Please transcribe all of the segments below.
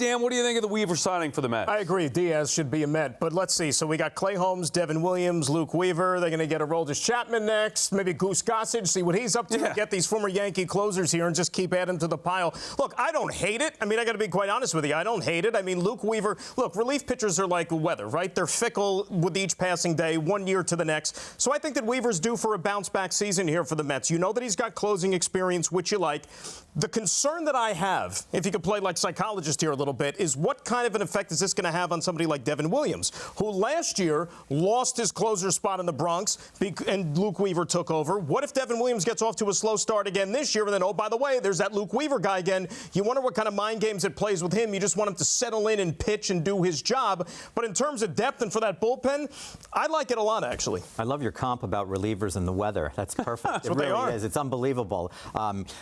Dan, what do you think of the Weaver signing for the Mets? I agree. Diaz should be a Met. But let's see. So we got Clay Holmes, Devin Williams, Luke Weaver. They're going to get Aroldis Chapman next. Maybe Goose Gossage. See what he's up to. Yeah. Get these former Yankee closers here and just keep adding to the pile. Look, I don't hate it. I mean, I got to be quite honest with you. I don't hate it. I mean, Luke Weaver. Look, relief pitchers are like weather, right? They're fickle with each passing day, one year to the next. So I think that Weaver's due for a bounce-back season here for the Mets. You know that he's got closing experience, which you like. The concern that I have, if you could play like psychologist here a little bit, is what kind of an effect is this going to have on somebody like Devin Williams, who last year lost his closer spot in the Bronx and Luke Weaver took over. What if Devin Williams gets off to a slow start again this year and then, oh, by the way, there's that Luke Weaver guy again. You wonder what kind of mind games it plays with him. You just want him to settle in and pitch and do his job. But in terms of depth and for that bullpen, I like it a lot, actually. I love your comp about relievers and the weather. That's perfect. That's it what really they are. is. It's unbelievable.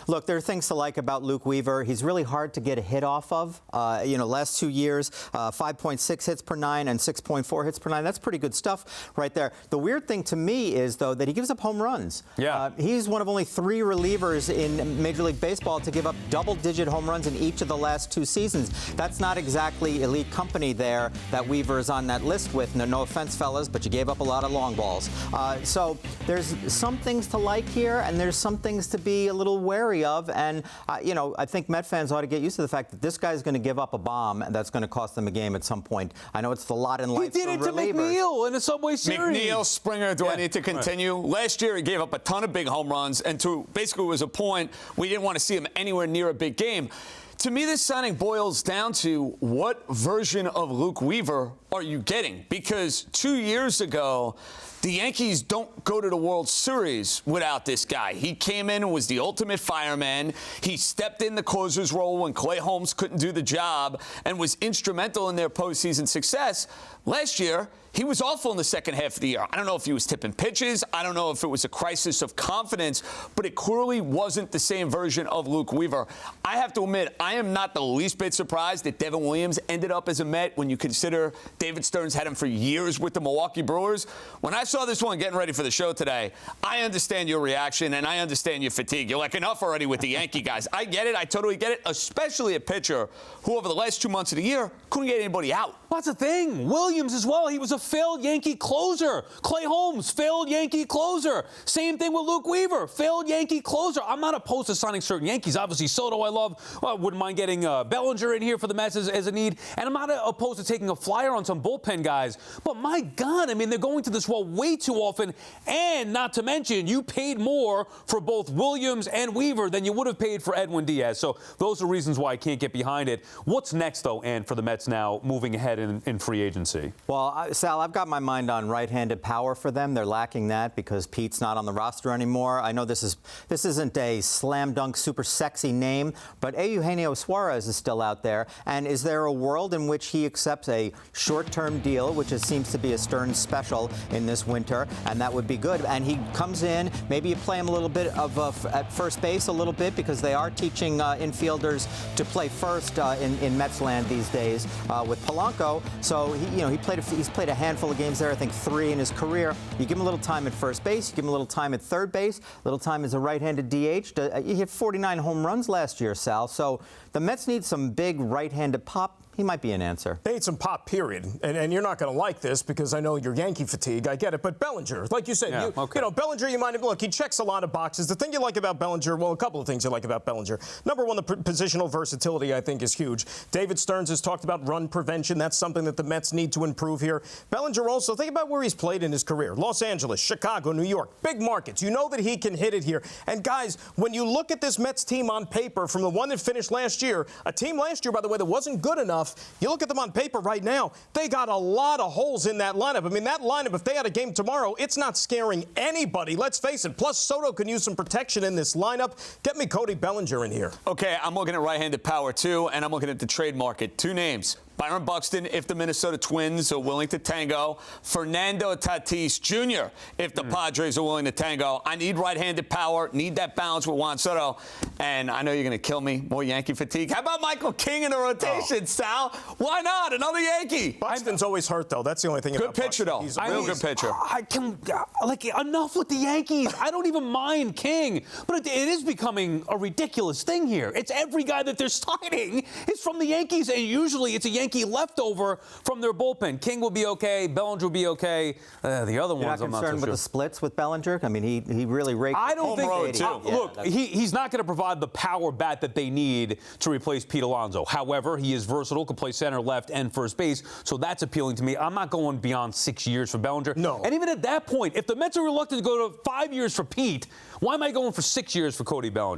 Look, there are things to like about Luke Weaver. He's really hard to get a hit off of. Last 2 years, 5.6 hits per 9 and 6.4 hits per 9. That's pretty good stuff right there. The weird thing to me is, though, that he gives up home runs. Yeah. He's one of only 3 relievers in Major League Baseball to give up double-digit home runs in each of the last 2 seasons. That's not exactly elite company there that Weaver is on that list with. No offense, fellas, but you gave up a lot of long balls. So there's some things to like here, and there's some things to be a little wary of. And, I think Met fans ought to get used to the fact that this guy's going to give up a bomb that's going to cost them a game at some point. I know it's the lot in life. He did it to McNeil in a Subway Series. McNeil, Springer, do I need to continue? Right. Last year, he gave up a ton of big home runs, and to basically was a point we didn't want to see him anywhere near a big game. To me, this signing boils down to what version of Luke Weaver are you getting? Because 2 years ago, the Yankees don't go to the World Series without this guy. He came in and was the ultimate fireman. He stepped in the closer's role when Clay Holmes couldn't do the job and was instrumental in their postseason success. Last year, he was awful in the second half of the year. I don't know if he was tipping pitches. I don't know if it was a crisis of confidence, but it clearly wasn't the same version of Luke Weaver. I have to admit, I am not the least bit surprised that Devin Williams ended up as a Met when you consider David Stearns had him for years with the Milwaukee Brewers. When I saw this one getting ready for the show today, I understand your reaction and I understand your fatigue. You're like, enough already with the Yankee guys. I get it. I totally get it, especially a pitcher who over the last 2 months of the year couldn't get anybody out. Well, that's the thing. Williams as well. He was a failed Yankee closer. Clay Holmes, failed Yankee closer. Same thing with Luke Weaver, failed Yankee closer. I'm not opposed to signing certain Yankees. Obviously, Soto I love. Well, I wouldn't mind getting Bellinger in here for the Mets as a need. And I'm not opposed to taking a flyer on some bullpen guys. But my God, I mean, they're going to this well way too often. And not to mention, you paid more for both Williams and Weaver than you would have paid for Edwin Diaz. So those are reasons why I can't get behind it. What's next, though, Ann, for the Mets now moving ahead in free agency? Well, Sal, I've got my mind on right-handed power for them. They're lacking that because Pete's not on the roster anymore. I know this isn't a slam dunk super sexy name, but Eugenio Suarez is still out there. And is there a world in which he accepts a short-term deal, which seems to be a Stearns special in this winter, and that would be good. And he comes in, maybe you play him a little bit at first base a little bit because they are teaching infielders to play first in Mets land these days with Polanco. So he's played a handful of games there, I think 3 in his career. You give him a little time at first base, you give him a little time at third base, a little time as a right-handed DH. He hit 49 home runs last year, Sal. So the Mets need some big right-handed pop. He might be an answer. They need some pop, period. And you're not going to like this because I know your Yankee fatigue. I get it. But Bellinger, like you said, Bellinger, you might have, look, he checks a lot of boxes. The thing you like about Bellinger, well, a couple of things you like about Bellinger. Number one, the positional versatility, I think, is huge. David Stearns has talked about run prevention. That's something that the Mets need to improve here. Bellinger also, think about where he's played in his career. Los Angeles, Chicago, New York, big markets. You know that he can hit it here. And, guys, when you look at this Mets team on paper from the one that finished last year, a team last year, by the way, that wasn't good enough, you look at them on paper right now, they got a lot of holes in that lineup. I mean, that lineup, if they had a game tomorrow, it's not scaring anybody. Let's face it. Plus, Soto can use some protection in this lineup. Get me Cody Bellinger in here. Okay, I'm looking at right-handed power, too, and I'm looking at the trade market. 2 names. Byron Buxton, if the Minnesota Twins are willing to tango. Fernando Tatis Jr., if the Padres are willing to tango. I need right-handed power, need that balance with Juan Soto. And I know you're going to kill me. More Yankee fatigue. How about Michael King in the rotation, Sal? Why not? Another Yankee. Buxton's always hurt, though. That's the only thing Good about pitcher, Buxton. though. He's Real good pitcher. I can, like, enough with the Yankees. I don't even mind King, but it is becoming a ridiculous thing here. It's every guy that they're signing is from the Yankees, and usually it's a Yankee leftover from their bullpen. King will be okay. Bellinger will be okay. The other You're ones, not I'm not so concerned with sure. the splits with Bellinger? I mean, he really raked. I don't think. road, too. Look, he's not going to provide the power bat that they need to replace Pete Alonso. However, he is versatile, can play center, left, and first base, so that's appealing to me. I'm not going beyond 6 years for Bellinger. No. And even at that point, if the Mets are reluctant to go to 5 years for Pete, why am I going for 6 years for Cody Bellinger?